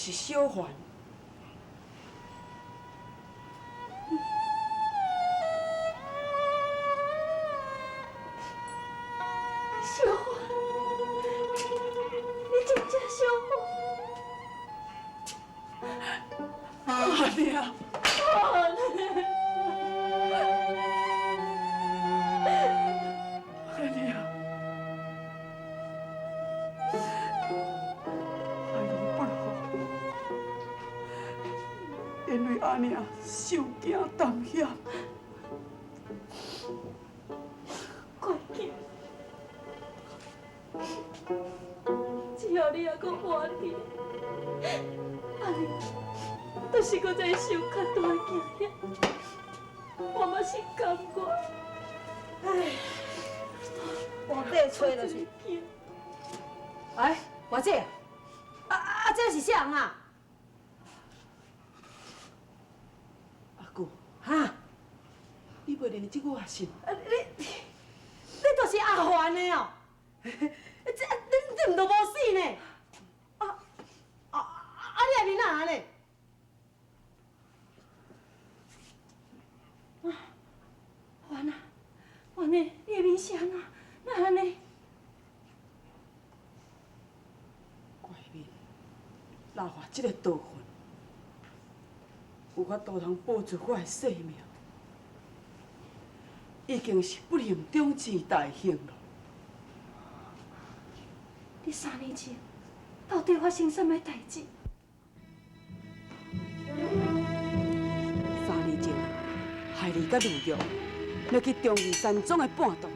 是小环。小环，你真正小环？阿娘，阿娘。 阿娘，孩儿不好，因为阿娘受惊胆险。快去！只要你还阁活着，阿你就是搁再受较大的惊险，我嘛是甘愿。唉，往底吹落去。哎，外姐，这是啥人啊？阿姑，哈？你袂认这我也信。你就是阿环的哦？你唔都无死呢？你係哪呢？环啊，环呢？你的面是安怎？哪安尼？怪面，拉花这个道份，有法度通保住我的性命，已经是不幸中之大幸了。你3年前到底发生什么代志3年前，海里甲陆玉要去中义山庄的半途，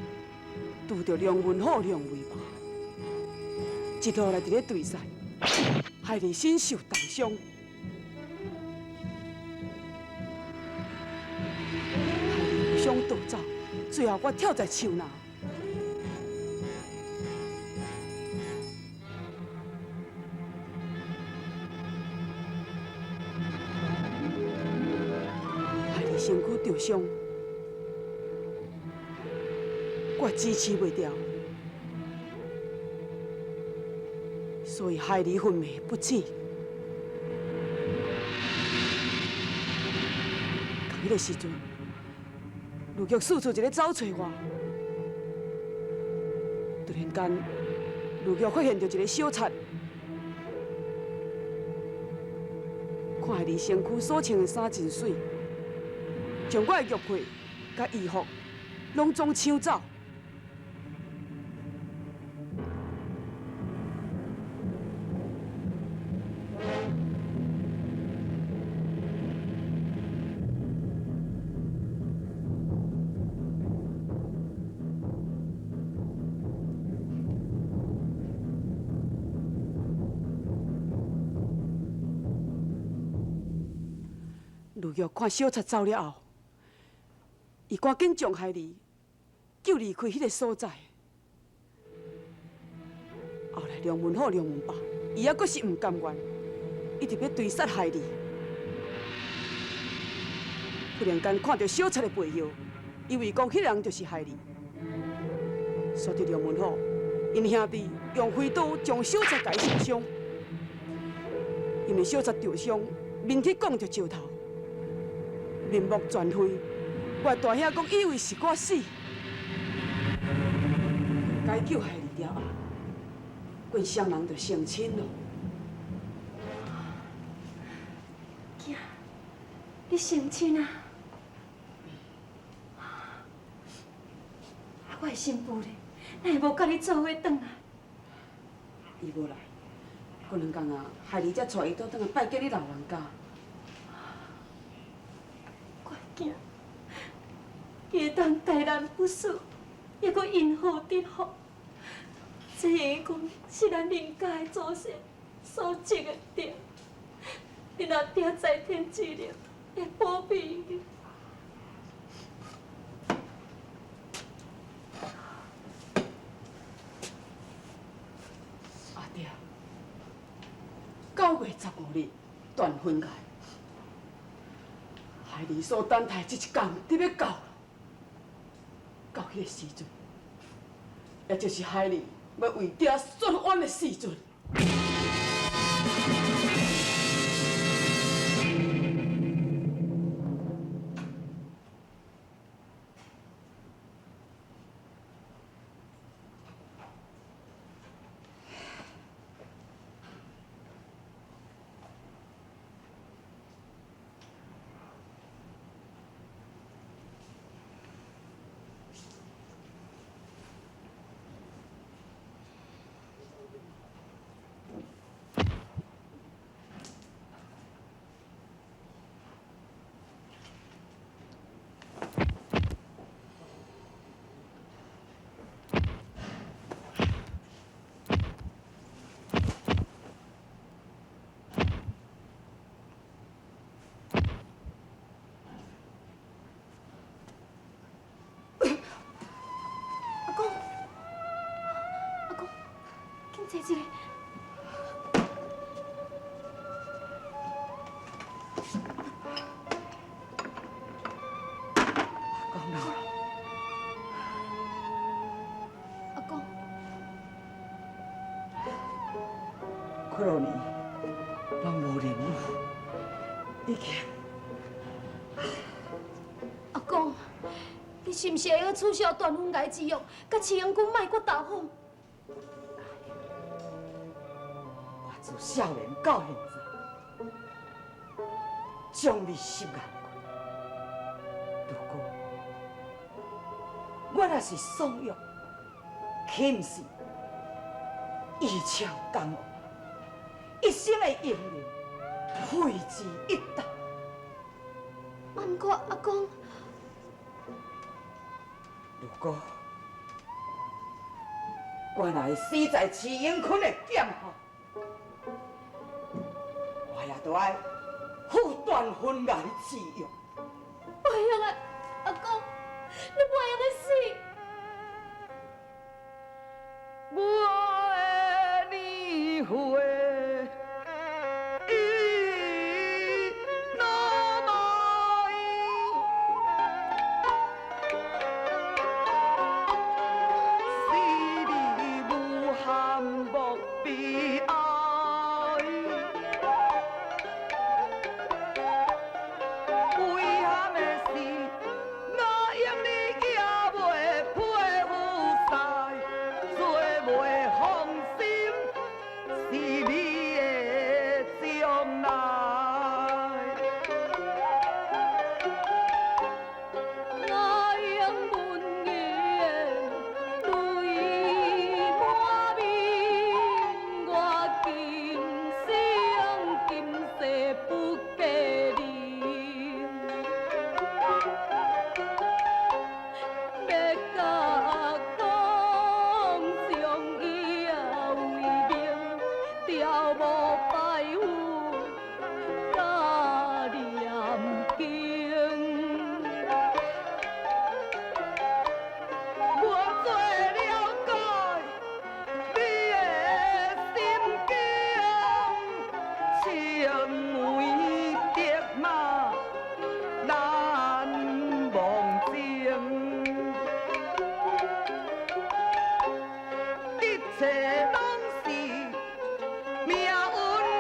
拄着梁文虎、梁维华，一路来伫咧对赛，海里身受重伤，海里互相逃走，最后我跳在树林。身躯受伤，我支持袂牢，所以害你昏迷不治。到迄个时阵，陆玉四处一个走找我，突然间，陆玉发现着一个小贼，看海你身躯所穿的衫真水。将我的玉佩、甲衣服，拢总抢走。陆玉看小贼走了后。伊赶紧将海里救离开迄个所在。后来梁文虎、梁文霸，伊还阁是唔甘愿，一直要追杀海里。忽然间看到小贼的背后，以为讲迄个人就是海里。煞着梁文虎，因兄弟用飞刀将小贼甲伊受伤，因为小贼受伤，面体讲着石头，面目全非。我大兄讲以为是我死，该救害你了后，阮双人就成亲了。囝，你成亲啊？我的新妇呢？哪会无甲你做伙转来？伊无来，过两天啊，害你才带伊倒转来拜见你老人家。乖囝。伊会当待人不淑，也阁因祸得福，这会讲是咱人家的祖先所积的德。你若定在天之灵，会保庇你。阿爹，9月15日断婚假，害你所等待这一天就要到了。到迄个时阵，也就是海里要为爹xuất冤的时阵。坐一下。讲老了，阿公，几多年拢无联络，已经。阿公，你是毋是会晓取消断婚崖之约，甲饲养君卖骨投降？我自少年到现在，将你心眼过。如果我若是爽约，岂毋是一枪干恶，一生的英名废之一旦？啊，毋过阿公，如果我若会死在饲养坤的剑下，我也都爱负断婚崖之约。不用啊，阿公，你不用去死。我的年岁已老迈，死里无憾莫悲哀。遗憾的是，我用你也袂配有赛，做袂放心是你的将来。我用文言泪满面，我今生今世不嫁你。要甲讲上以后为名，调无拜父甲念经。我做了解你的心境，情为竹马难忘情，一切拢是命运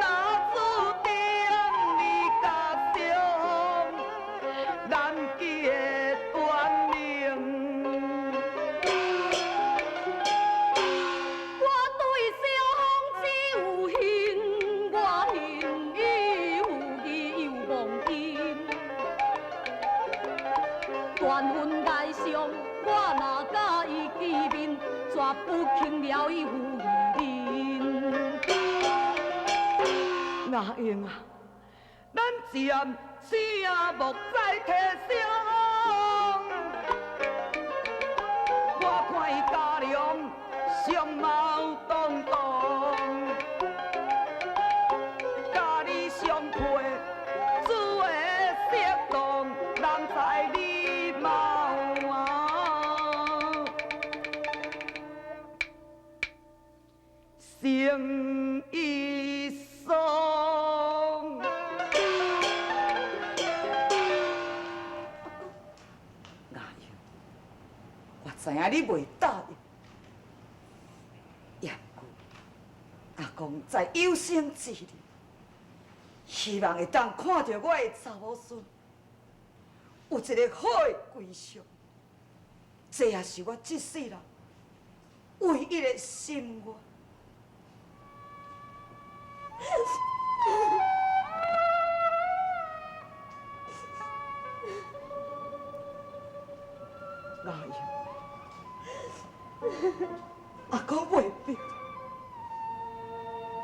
若注定，你甲伤难记的断命。我对小凤只有恨，我恨伊有义又忘恩。断婚崖上，我若甲伊见面，绝不轻了伊负义人。那英啊，咱暂时啊莫再提伤。我看伊家良相貌堂堂，甲你相配，主的色当，人在你貌啊，成一双。阿英，我知影你袂答应，也不过阿公在有生之年，希望会当看到我的查某孙有一个好的归宿，这也是我这世人唯一的心愿。阿英，阿公袂变，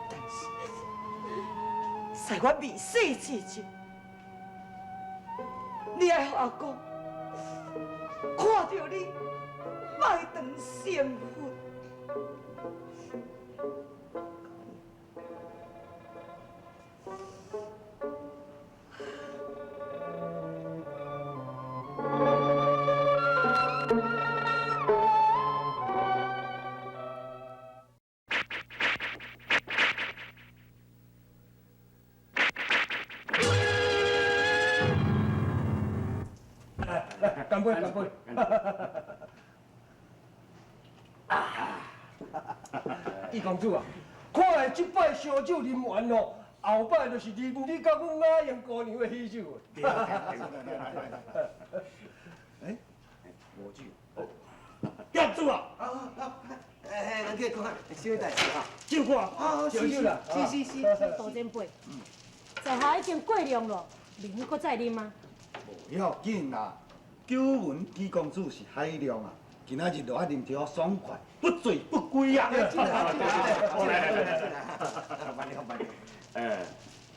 但是在我未死之前，你爱互阿公看到你摆长成婚。来，干杯，干杯！易公主啊，看来这摆烧酒啉完哦，后摆就是啉你甲阮阿英姑娘的喜酒。哎，无酒。业主啊，咱去看小代志啊。酒看，烧酒啦。是，大前辈，在下已经过量了，您搁再啉吗？无要紧啦，久闻姬公主是海量啊，今仔日就爱啉条爽快，不醉不归啊！来，慢点。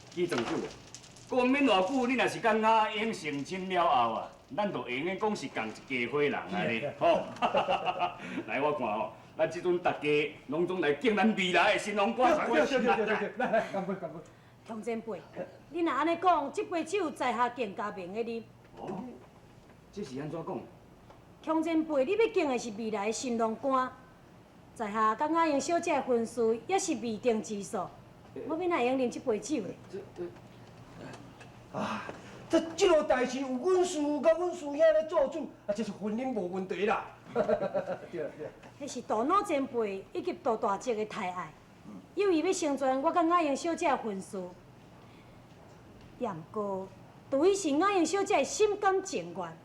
姬庄主，过免偌久，你若是甲阿英成亲了后啊，咱就会用讲是共一家伙人安尼，吼。来，我看吼，咱即阵大家拢总来敬咱未来的新郎官。对，来，干杯，干杯！强前辈，你若安尼讲，这杯酒在下更加明的啉。哦，这是安怎讲？强前辈，你要敬的是未来的新郎官，在下甲阿英小姐的婚事也是未定之数，我免来用啉这杯酒嘞。啊，这落代志有阮师甲阮师兄咧做主，啊，这是婚姻无问题啦。对。迄是大脑前辈以及大大姐的太爱，有意要成全我甲阿英小姐的婚事。也毋过，除非是阿英小姐心甘情愿，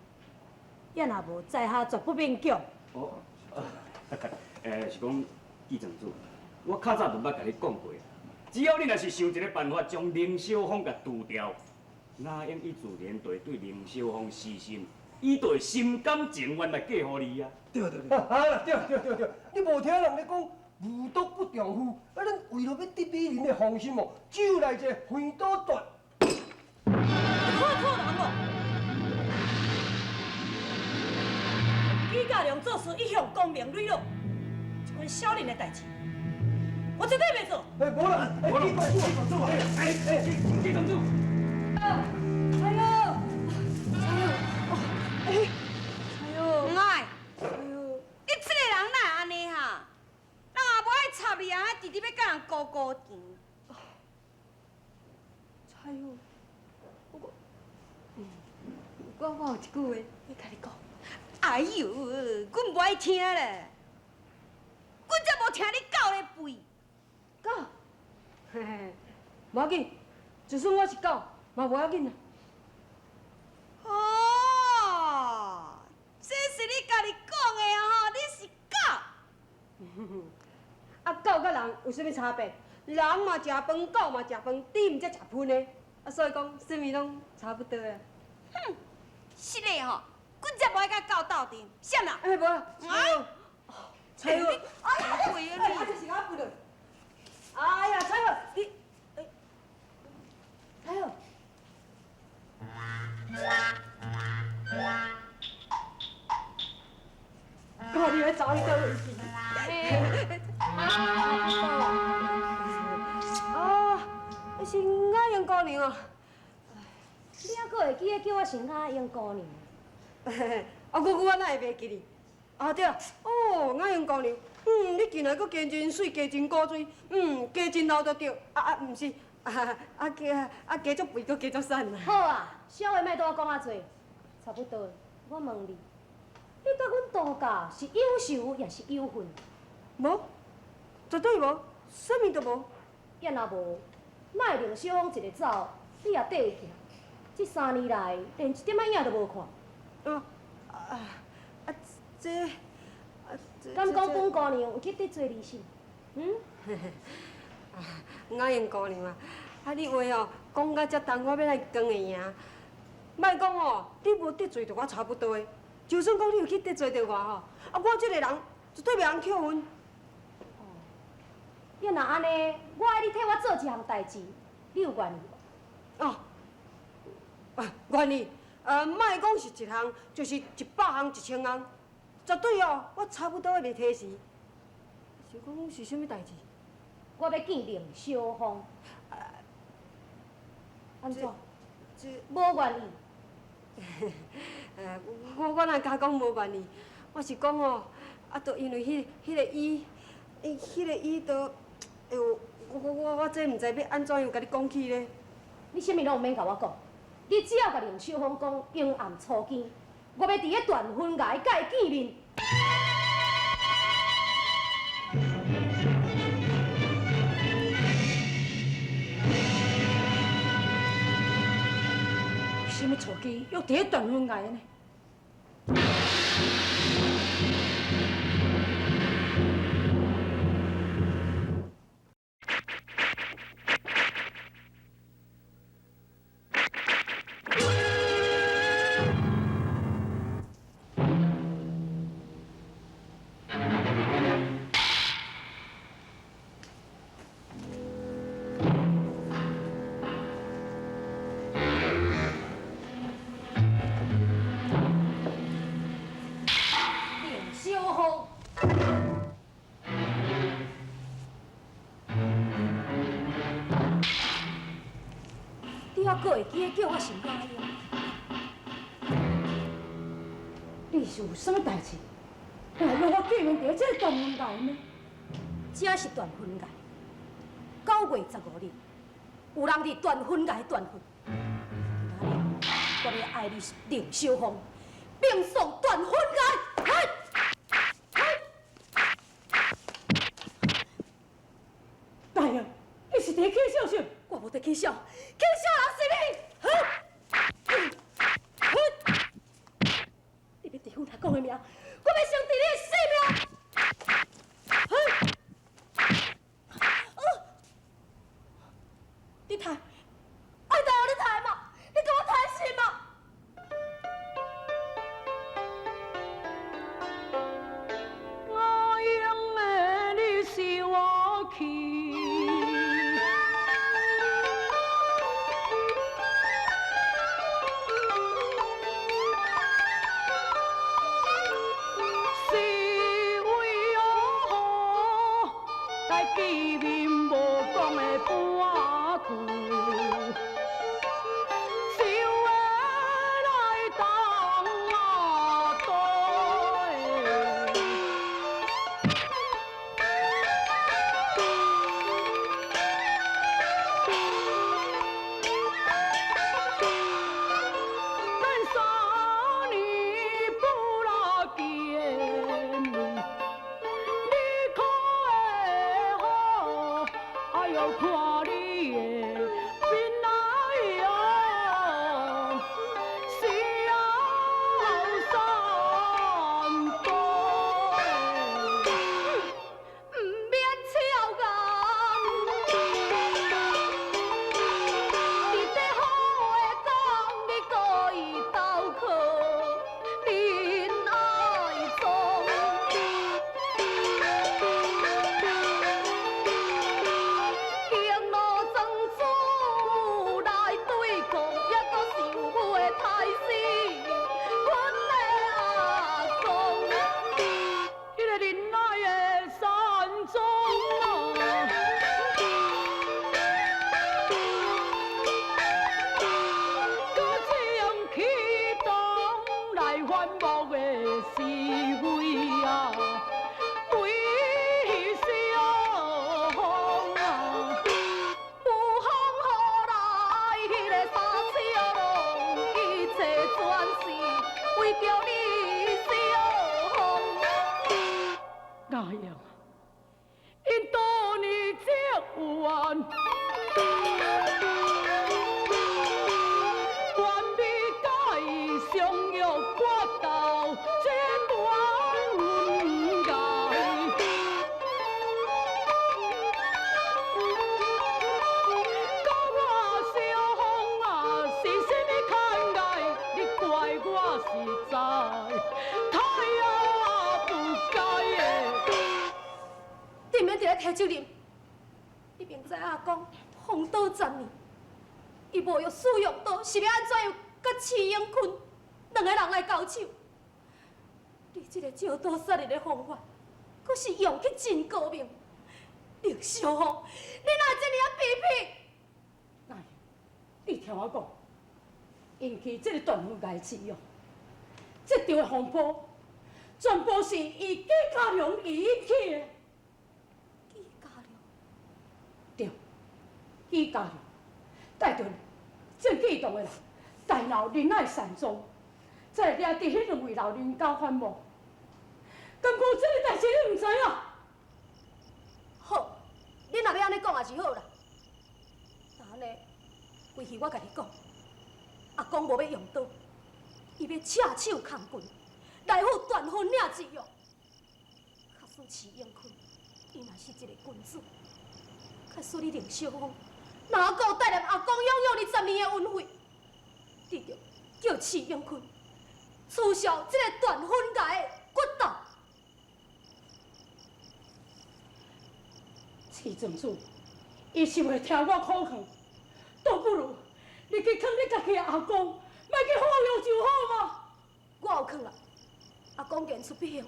也若无在下绝不勉强。哦，是讲季庄主，我较早就捌甲你讲过，只要你若是想一个办法将凌小凤甲除掉，那英伊自然就会对凌小凤死心，伊就会心甘情愿来嫁予你啊。对，啊啦，对，你无听人咧讲无毒不丈夫，啊，咱为了要得美人的芳心哦，酒来一个肥刀断。错人哦！李家良做事一向光明磊落，这款小人的代志，我绝对袂做。哎，无啦，季公主啊，季庄主，唔爱，你这个人哪会安尼哈？人也无爱插你啊，直直要甲人高高甜。哎呦，我有一句话要甲你讲。哎呦，阮无爱听咧，阮才无听你狗咧吠。狗，嘿嘿，无要紧，就算我是狗，嘛无要紧啦。哦，这是你家己讲的吼，你是狗。啊，狗甲人有啥物差别？人嘛食饭，狗嘛食饭，猪毋才食喷的。啊，所以讲，啥物拢差不多啊。哼，是嘞吼，阮才无爱甲狗斗阵，啥啦？哎，无啊，柴火，哎呀，会啊啊，这是我不对。哎呀，柴火，你，柴火。我你来找你倒位去。哦，你是阿英姑娘啊？你还阁会记得叫我是阿英姑娘？啊，我哪会袂记你？啊对啊，哦，阿英姑娘，你近来阁加真水，加真古锥，加真老就对。毋是，加足肥，阁加足瘦啦。好啊，小话莫对我讲啊多，差不多。我问你，你甲阮度假是有仇也是有恨？无，绝对无，啥物都无。也若无，哪会令小凤一日走，你也缀伊行？这3年来，连一点仔影都无看。这，敢讲本姑娘有去得罪你是？阿英姑娘啊，你话哦讲到遮重，我要来讲会赢。莫讲哦，你无得罪着我差不多的。就算讲你有去得罪着我吼，我这个人绝对袂通扣分。要若安尼，我爱你替我做一项代志，你有愿意无？哦，愿意。莫讲是1项，就是100项、1000项，绝对哦，我差不多会袂提示。是讲是啥物代志？我要见凌小凤。安怎？无愿意？我哪敢讲无愿意？我是讲哦，都因为迄个伊都，哎呦，我这毋知要安怎样甲你讲起咧。你啥物拢毋免甲我讲，你只要甲林秀芳讲阴暗初见，我要伫咧断婚崖甲伊见面。什么初见又伫咧断婚崖呢？还会记得叫我是哪样？你是有啥代志？会让我见面伫这个断婚崖呢？这是断婚崖。9月15日，有人伫断婚崖断婚。今日我要爱你林秀芳，并送断婚崖。大爷，你是伫起笑啥？我无伫起笑，起笑人是你。你要伫婚台讲的名，我要伤伫你的性命。你抬，爱抬你抬嘛？你给我抬是嘛？我用的你是我去。摕酒啉，你明知影讲风刀10年，伊无用使用刀，是要安怎样甲饲英坤2个人来交手？你这个借刀杀人的方法，佫是用去真高明。林秀芳，你哪会这么啊卑鄙？哎，你听我讲，引起这个断婚崖起用，这场的风波，全部是伊纪家良伊引起的。对，纪家良带着正激动的人，大闹仁爱山庄，再掠伫迄两位老人家反目。敢讲这个代志你唔知影？好，你若要安尼讲也是好啦。但安尼，为许我甲你讲，阿公无要用刀，伊要赤手空拳来赴断婚领之约。假使饲永坤，伊若是一个君子，假使你令小芳若够带念阿公拥有20年的恩惠，你着叫饲永坤取消这个断婚界的决斗。市政主，伊是袂听我苦劝，倒不如你去劝你家己的阿公，莫去好用就好嘛。我有劝啦，阿公言出必行，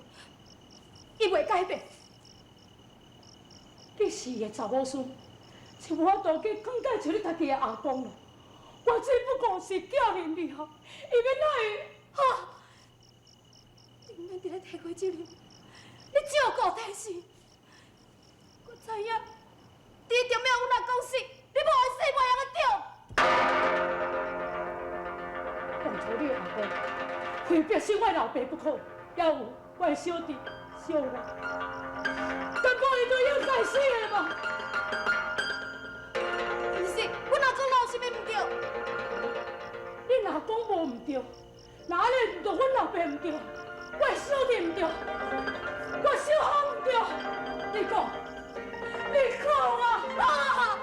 伊袂改变。你是个查某孙，就无法度去劝解像你家己的阿公咯。我只不过是教训你吼，伊要哪会？哈！你免伫咧提回责任，你照顾代志。我知影，你中了阮阿公死，你无会死袂用当初你的阿公，非必死我老爸不可，也有我的小弟小我，根本伊就应该死的嘛。毋是，阮阿公哪有啥物毋对？你阿公无毋对，那安尼就阮老爸毋对，我的小弟毋对，我小芳毋对，你讲啊！